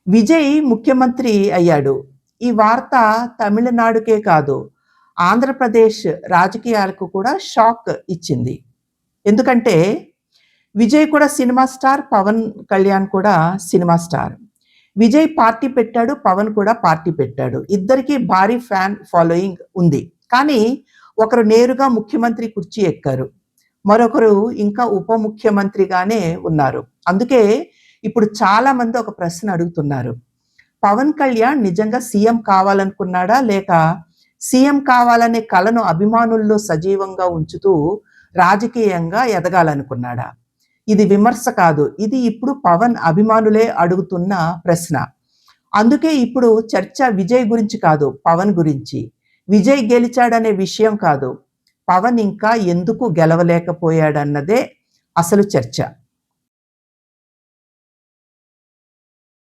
విజయ్ ముఖ్యమంత్రి అయ్యాడు. ఈ వార్త తమిళనాడుకే కాదు, ఆంధ్రప్రదేశ్ రాజకీయాలకు కూడా షాక్ ఇచ్చింది. ఎందుకంటే విజయ్ కూడా సినిమా స్టార్, పవన్ కళ్యాణ్ కూడా సినిమా స్టార్. విజయ్ పార్టీ పెట్టాడు, పవన్ కూడా పార్టీ పెట్టాడు. ఇద్దరికీ భారీ ఫ్యాన్ ఫాలోయింగ్ ఉంది. కానీ ఒకరు నేరుగా ముఖ్యమంత్రి కుర్చీ ఎక్కారు. మరొకరు ఇంకా ఉప ముఖ్యమంత్రిగానే ఉన్నారు. అందుకే ఇప్పుడు చాలా మంది ఒక ప్రశ్న అడుగుతున్నారు. పవన్ కళ్యాణ్ నిజంగా సీఎం కావాలనుకున్నాడా? లేక సీఎం కావాలనే కలను అభిమానుల్లో సజీవంగా ఉంచుతూ రాజకీయంగా ఎదగాలనుకున్నాడా? ఇది విమర్శ కాదు. ఇది ఇప్పుడు పవన్ అభిమానులే అడుగుతున్న ప్రశ్న. అందుకే ఇప్పుడు చర్చ విజయ్ గురించి కాదు, పవన్ గురించి. విజయ్ గెలిచాడనే విషయం కాదు, పవన్ ఇంకా ఎందుకు గెలవలేకపోయాడన్నదే అసలు చర్చ.